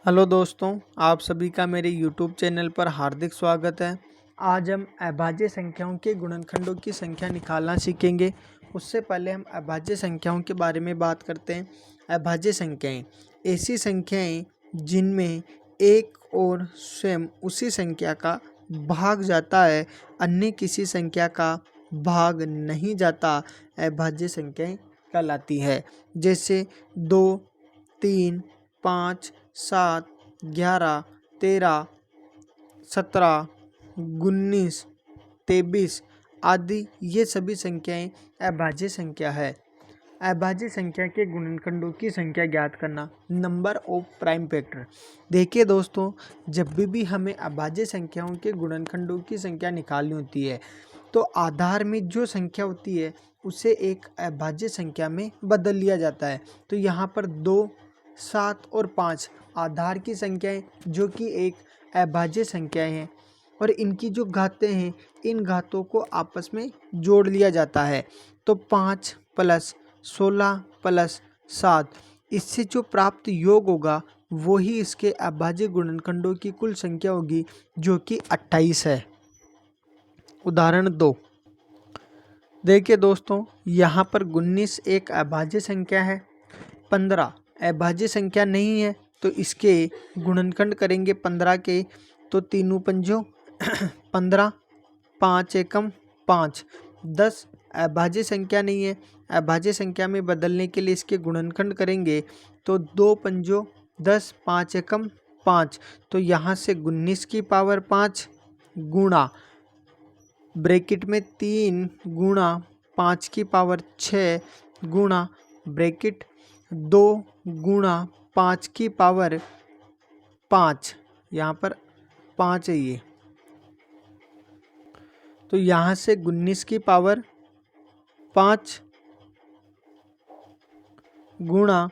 Hello दोस्तों, आप सभी का मेरे YouTube चैनल पर हार्दिक स्वागत है। आज हम अभाज्य संख्याओं के गुणनखंडों की संख्या निकालना सीखेंगे। उससे पहले हम अभाज्य संख्याओं के बारे में बात करते हैं। अभाज्य संख्याएं ऐसी संख्याएं जिनमें एक और स्वयं उसी संख्या का भाग जाता है, अन्य किसी संख्या का भाग नहीं जाता, अभाज्य संख्याएं कहलाती है। जैसे 2, 3, 5, 7, 11, 13, 17, 19, 23 आदि ये सभी संख्याएं अभाज्य संख्या है। अभाज्य संख्या के गुणनखंडों की संख्या ज्ञात करना, नंबर ऑफ प्राइम फैक्टर। देखिए दोस्तों, जब भी हमें अभाज्य संख्याओं के गुणनखंडों की संख्या निकालनी होती है तो आधार में जो संख्या होती है उसे एक अभाज्य संख्या में बदल लिया जाता है। तो यहाँ पर 2, 7 और 5 आधार की संख्याएं जो कि एक अभाज्य संख्याएं हैं और इनकी जो घातें हैं इन घातों को आपस में जोड़ लिया जाता है। तो 5 + 16 + 7 इससे जो प्राप्त योग होगा वो ही इसके अभाज्य गुणनखंडों की कुल संख्या होगी, जो कि 28 है। उदाहरण 2 देखिए दोस्तों, यहाँ पर 19 एक अभाज्य संख्या है, 15 अभाज्य संख्या नहीं है, तो इसके गुणनखंड करेंगे 15 के, तो 3 पंजों 15, 5 एकम 5, 10 अभाज्य संख्या नहीं है, अभाज्य संख्या में बदलने के लिए इसके गुणनखंड करेंगे तो 2 पंजों 10, 5 एकम 5, तो यहाँ से 19 की पावर 5 गुणा ब्रैकेट में 3 गुणा 5 की पावर 6 गुणा ब्रैकेट 2 गुणा 5 की पावर 5, यहाँ पर 5 है ये, तो यहाँ से 19 की पावर 5 गुणा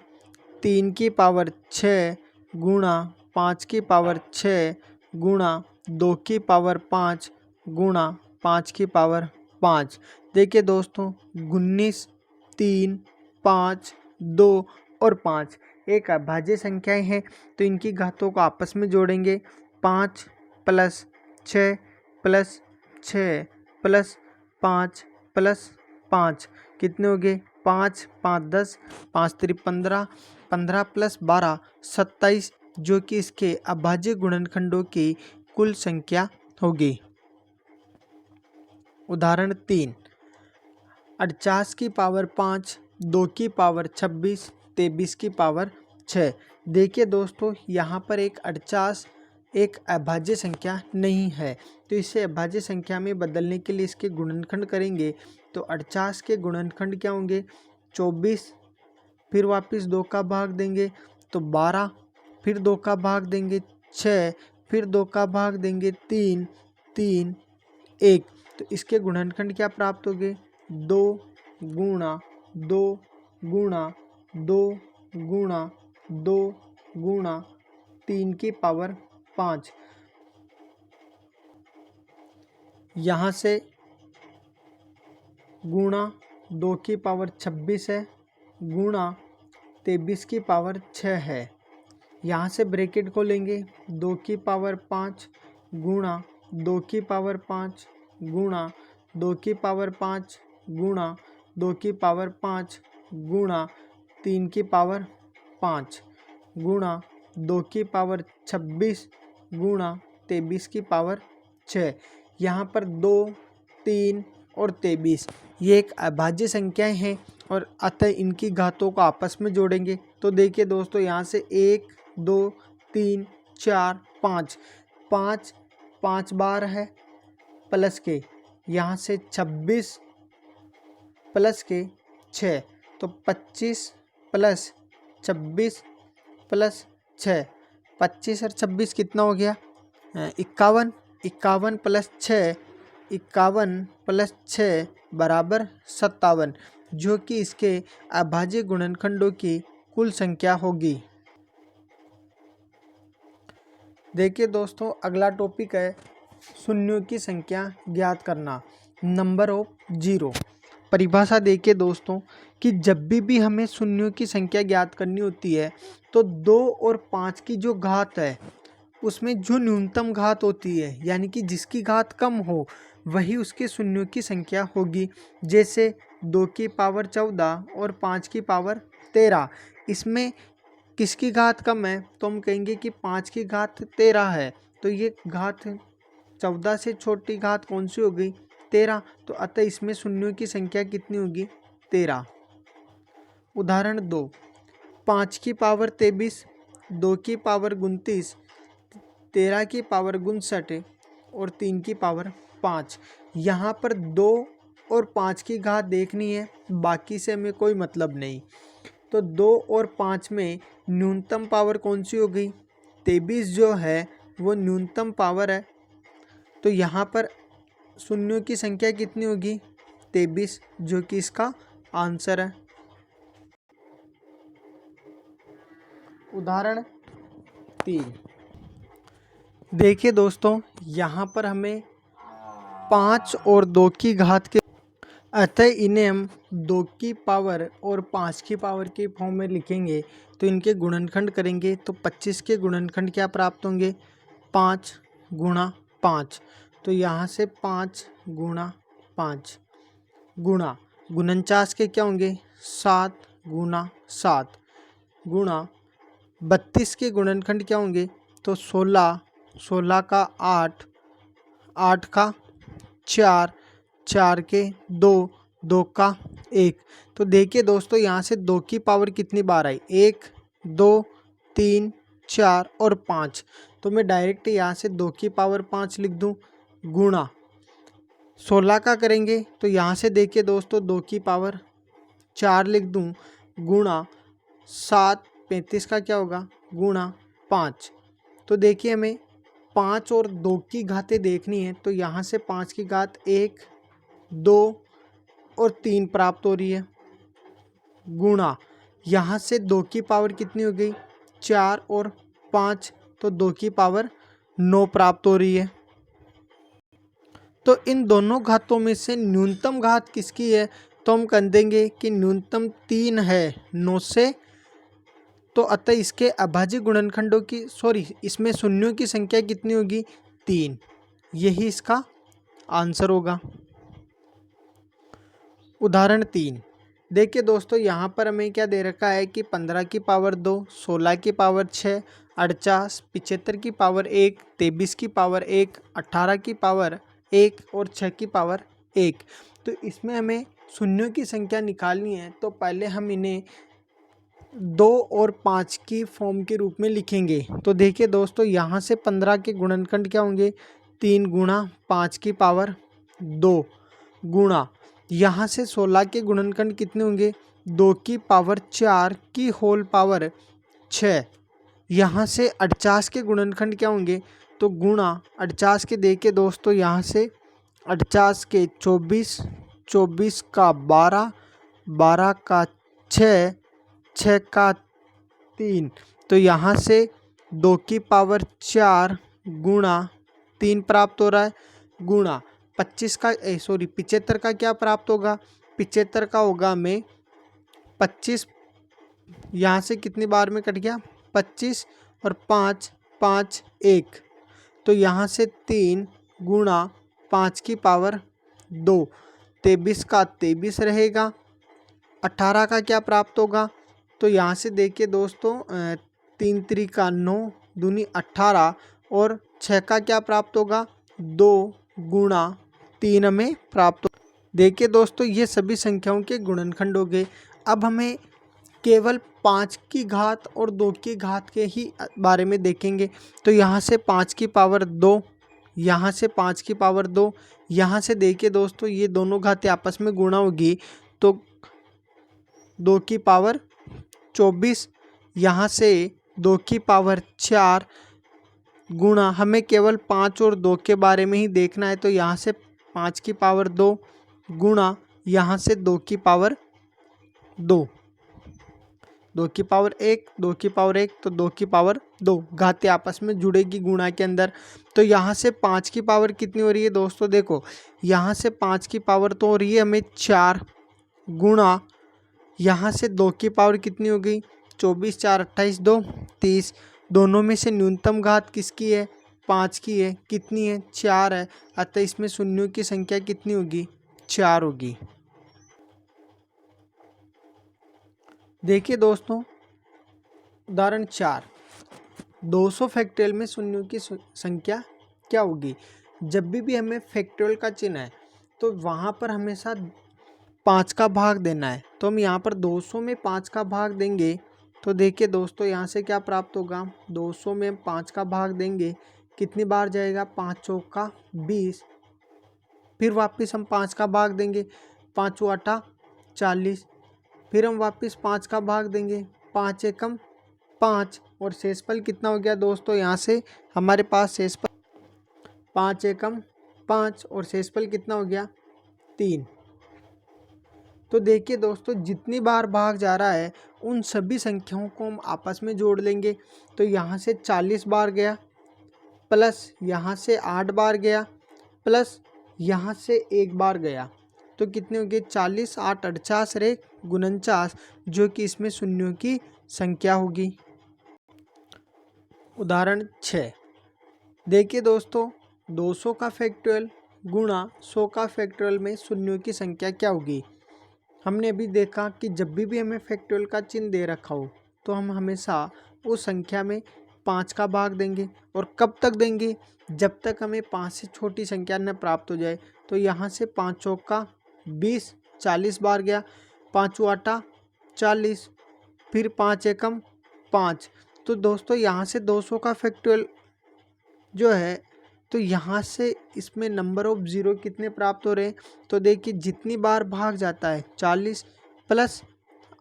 3 की पावर 6 गुणा 5 की पावर 6 गुणा 2 की पावर 5 गुणा 5 की पावर 5। देखिए दोस्तों, 19, 3, 5, 2 और 5 एक अभाज्य संख्याएं हैं, तो इनकी घातों को आपस में जोड़ेंगे। 5 + 6 + 6 + 5 + 5 कितने हो गए? 5, 5, 10, 5 3 15, 15 + 12 27, जो कि इसके अभाज्य गुणनखंडों की कुल संख्या होगी। उदाहरण 3 48 की पावर 5, 2 की पावर 26, 23 की पावर 6। देखिए दोस्तों, यहाँ पर एक 48 एक अभाज्य संख्या नहीं है, तो इसे अभाज्य संख्या में बदलने के लिए इसके गुणनखंड करेंगे तो 48 के गुणनखंड क्या होंगे? 24, फिर वापस 2 का भाग देंगे तो 12, फिर 2 का भाग देंगे 6, फिर 2 का भाग देंगे 3, 3, 1, तो इसके गुणनखंड क्या प्राप्त हो गए? 2 गुणा 2 गुणा 2 गुणा 2 गुणा 3 की पावर 5। यहाँ से गुणा 2 की पावर 26 है गुणा 23 की पावर 6 है। यहाँ से ब्रैकेट को लेंगे 2 की पावर 5 गुणा 2 की पावर 5 गुणा 2 की पावर 5 गुणा 2 की पावर 5 गुणा 3 की पावर 5 गुणा 2 की पावर 26 गुणा 23 की पावर 6। यहाँ पर 2, 3 और 23 ये एक अभाज्य संख्याएं हैं और अतः इनकी घातों को आपस में जोड़ेंगे। तो देखिए दोस्तों, यहाँ से 1, 2, 3, 4, 5, 5 5 बार है प्लस के, यहाँ से 26 प्लस के 6, तो 25 + 26 + 6, 25 और 26 कितना हो गया? 51, 51 + 6, 51 + 6 बराबर 57, जो कि इसके अभाज्य गुणनखंडों की कुल संख्या होगी। देखिए दोस्तों, अगला टॉपिक है शून्यों की संख्या ज्ञात करना, नंबर ऑफ जीरो। परिभाषा देखिए दोस्तों कि जब भी हमें शून्यों की संख्या ज्ञात करनी होती है तो 2 और 5 की जो घात है उसमें जो न्यूनतम घात होती है यानी कि जिसकी घात कम हो वही उसके शून्यों की संख्या होगी। जैसे 2 की पावर 14 और 5 की पावर 13, इसमें किसकी घात कम है तो हम कहेंगे कि 5 की घात 13 है, तो ये घात 14 से छोटी घात कौन सी हो गई 13, तो अतः इसमें शून्यों की संख्या कितनी होगी 13। उदाहरण 2, 5 की पावर 23, 2 की पावर 29, 13 की पावर 59 और 3 की पावर 5। यहाँ पर 2 और 5 की घात देखनी है, बाकी से हमें कोई मतलब नहीं। तो 2 और 5 में न्यूनतम पावर कौन सी हो गई 23 जो है वो न्यूनतम पावर है, तो यहाँ पर शून्यों की संख्या कितनी होगी 23, जो कि इसका आंसर है। उदाहरण 3 देखिए दोस्तों, यहाँ पर हमें 5 और 2 की घात के अतः इन्हें हम 2 की पावर और 5 की पावर के फॉर्म में लिखेंगे तो इनके गुणनखंड करेंगे तो 25 के गुणनखंड क्या प्राप्त होंगे 5 गुणा 5, तो यहाँ से 5 गुणा 5 गुणा 49 के क्या होंगे 7 गुणा 7 गुणा 32 के गुणनखंड क्या होंगे तो 16, 16 का 8, 8 का 4, 4 के 2, 2 का 1। तो देखिए दोस्तों यहाँ से 2 की पावर कितनी बार आई 1, 2, 3, 4 और 5, तो मैं डायरेक्ट यहाँ से 2 की पावर 5 लिख दूँ गुणा 16 का करेंगे तो यहाँ से देखिए दोस्तों 2 की पावर 4 लिख दूँ गुणा 7, 35 का क्या होगा गुणा 5। तो देखिए हमें 5 और 2 की घातें देखनी है, तो यहाँ से 5 की घात 1, 2 और 3 प्राप्त हो रही है गुणा यहाँ से 2 की पावर कितनी हो गई 4 और 5, तो 2 की पावर 9 प्राप्त हो रही है। तो इन दोनों घातों में से न्यूनतम घात किसकी है तो हम कह देंगे कि न्यूनतम 3 है 9 से, तो अतः इसके अभाज्य गुणनखंडों की इसमें शून्यों की संख्या कितनी होगी 3, यही इसका आंसर होगा। उदाहरण 3 देखिए दोस्तों, यहाँ पर हमें क्या दे रखा है कि 15 की पावर 2, 16 की पावर 6, 48, 75 की पावर 1, 23 की पावर 1, 18 की पावर 1 और 6 की पावर 1। तो इसमें हमें शून्यों की संख्या निकालनी है, तो पहले हम इन्हें 2 और 5 की फॉर्म के रूप में लिखेंगे। तो देखिए दोस्तों, यहाँ से 15 के गुणनखंड क्या होंगे 3 गुणा 5 की पावर 2 गुणा यहाँ से 16 के गुणनखंड कितने होंगे 2 की पावर 4 की होल पावर 6। यहाँ से 48 के गुणनखंड क्या होंगे तो गुणा 48 के देखिए दोस्तों, यहाँ से 48 के 24, 24 का 12, 12 का 6, 6 का 3, तो यहाँ से 2 की पावर 4 गुणा 3 प्राप्त हो रहा है गुणा 75 का क्या प्राप्त होगा 75 का होगा हमें 25, यहाँ से कितनी बार में कट गया 25 और 5, 5, 1, तो यहाँ से 3 गुणा 5 की पावर 2, 23 का 23 रहेगा। 18 का क्या प्राप्त होगा तो यहाँ से देखिए दोस्तों 3 3 का 9 दूनी 18 और 6 का क्या प्राप्त होगा 2 गुणा 3 हमें प्राप्त हो। देखिए दोस्तों, ये सभी संख्याओं के गुणनखंड हो गए। अब हमें केवल 5 की घात और 2 की घात के ही बारे में देखेंगे। तो यहाँ से 5 की पावर 2, यहाँ से 5 की पावर 2, यहाँ से देखिए दोस्तों ये दोनों घातें आपस में गुणा होगी तो 2 की पावर 24, यहाँ से 2 की पावर 4 गुणा हमें केवल 5 और 2 के बारे में ही देखना है, तो यहाँ से 5 की पावर 2 गुणा यहाँ से 2 की पावर 2, 2 की पावर 1, 2 की पावर 1, तो 2 की पावर 2 घातें आपस में जुड़ेगी गुणा के अंदर। तो यहाँ से 5 की पावर कितनी हो रही है दोस्तों, देखो यहाँ से 5 की पावर तो हो रही है हमें 4, गुणा यहाँ से 2 की पावर कितनी हो गई 24, 4 28 2 30। दोनों में से न्यूनतम घात किसकी है 5 की है, कितनी है 4 है, अतः इसमें शून्यों की संख्या कितनी होगी 4 होगी। देखिए दोस्तों उदाहरण 4, 200 फैक्टोरियल में शून्यों की संख्या क्या होगी। जब भी हमें फैक्टोरियल का चिन्ह है तो वहाँ पर हमेशा 5 का भाग देना है। तो हम यहाँ पर 200 में 5 का भाग देंगे तो देखिए दोस्तों यहाँ से क्या प्राप्त होगा 200 में 5 का भाग देंगे कितनी बार जाएगा 5 चौक का 20, फिर वापस हम 5 का भाग देंगे 5 8 40, फिर हम वापस 5 का भाग देंगे 5 एकम 5 और शेषफल कितना हो गया दोस्तों यहाँ से हमारे पास शेषफल 5 एकम 5 और शेषफल कितना हो गया 3। तो देखिए दोस्तों जितनी बार भाग जा रहा है उन सभी संख्याओं को हम आपस में जोड़ लेंगे। तो यहाँ से 40 बार गया प्लस यहाँ से 8 बार गया प्लस यहाँ से 1 बार गया तो कितने हो गए 40 8 48 रे 49 जो कि इसमें शून्यों की संख्या होगी। उदाहरण 6, देखिए दोस्तों 200 का फैक्टोरियल गुणा 100 का फैक्टोरियल में शून्यों की संख्या क्या होगी। हमने अभी देखा कि जब भी हमें फैक्टोरियल का चिन्ह दे रखा हो तो हम हमेशा उस संख्या में 5 का भाग देंगे और कब तक देंगे जब तक हमें 5 से छोटी संख्या न प्राप्त हो जाए। तो यहाँ से 5 चौक का 20 40 बार गया 5 8 40, फिर 5 एकम 5। तो दोस्तों यहाँ से 200 का फैक्टोरियल जो है तो यहाँ से इसमें नंबर ऑफ ज़ीरो कितने प्राप्त हो रहे हैं। तो देखिए जितनी बार भाग जाता है 40 प्लस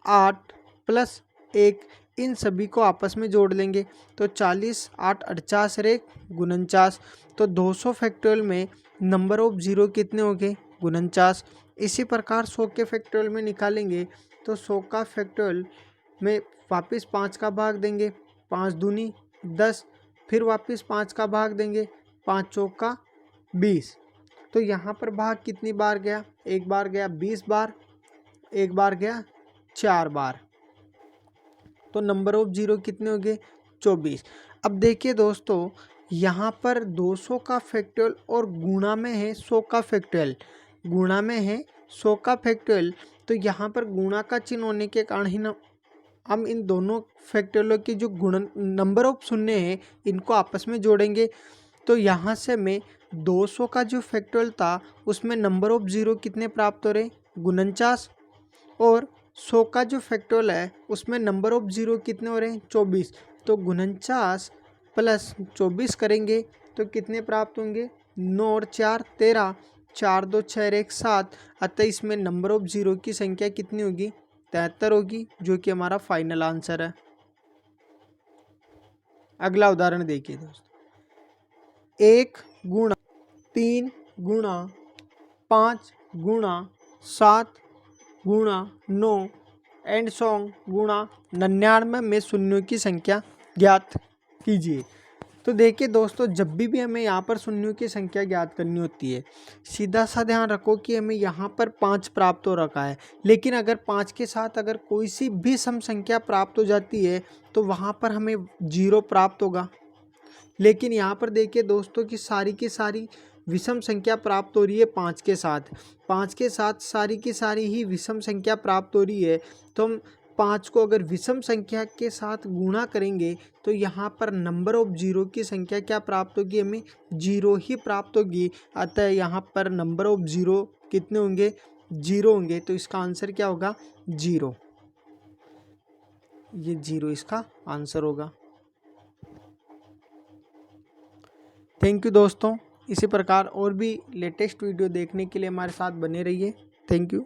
8 प्लस 1 इन सभी को आपस में जोड़ लेंगे तो 40 8 48 रे 49। तो 200 फैक्टोरियल में नंबर ऑफ ज़ीरो कितने हो गए 49। इसी प्रकार 100 के फैक्टोरियल में निकालेंगे तो 100 का फैक्टोरियल में वापस 5 का भाग देंगे 5 दूनी 10, फिर वापस 5 का भाग देंगे 5 चौक का 20। तो यहाँ पर भाग कितनी बार गया, एक बार गया 20 बार, एक बार गया 4 बार। तो नंबर ऑफ ज़ीरो कितने हो गए 24। अब देखिए दोस्तों यहाँ पर 200 का फैक्टोरियल और गुणा में है 100 का फैक्टोरियल, गुणा में है 100 का फैक्टोरियल। तो यहाँ पर गुणा का चिन्ह होने के कारण ही ना हम इन दोनों फैक्टोरियलों की जो गुणन नंबर ऑफ शून्य है इनको आपस में जोड़ेंगे। तो यहाँ से मैं 200 का जो फैक्टोरियल था उसमें नंबर ऑफ ज़ीरो कितने प्राप्त हो रहे 49 और 100 का जो फैक्टोरियल है उसमें नंबर ऑफ ज़ीरो कितने हो रहे हैं 24। तो 49 प्लस 24 करेंगे तो कितने प्राप्त होंगे 9 और 4 13, 4 2 6 1 7। अतः इसमें नंबर ऑफ ज़ीरो की संख्या कितनी होगी 73 होगी जो कि हमारा फाइनल आंसर है। अगला उदाहरण देखिए दोस्तों 1 गुणा 3 गुणा 5 गुणा 7 गुणा 9 एंड सॉन्ग गुणा 99 में शून्यों की संख्या ज्ञात कीजिए। तो देखिए दोस्तों जब भी हमें यहाँ पर शून्यों की संख्या ज्ञात करनी होती है सीधा सा ध्यान रखो कि हमें यहाँ पर 5 प्राप्त हो रखा है, लेकिन अगर 5 के साथ अगर कोई सी भी सम संख्या प्राप्त हो जाती है तो वहाँ पर हमें 0 प्राप्त होगा। लेकिन यहाँ पर देखिए दोस्तों कि सारी की सारी विषम संख्या प्राप्त हो रही है 5 के साथ, 5 के साथ सारी की सारी ही विषम संख्या प्राप्त हो रही है। तो हम 5 को अगर विषम संख्या के साथ गुणा करेंगे तो यहाँ पर नंबर ऑफ ज़ीरो की संख्या क्या प्राप्त होगी हमें 0 ही प्राप्त होगी। अतः यहाँ पर नंबर ऑफ ज़ीरो कितने होंगे 0 होंगे। तो इसका आंसर क्या होगा 0, ये 0 इसका आंसर होगा। थैंक यू दोस्तों, इसी प्रकार और भी लेटेस्ट वीडियो देखने के लिए हमारे साथ बने रहिए। Thank you.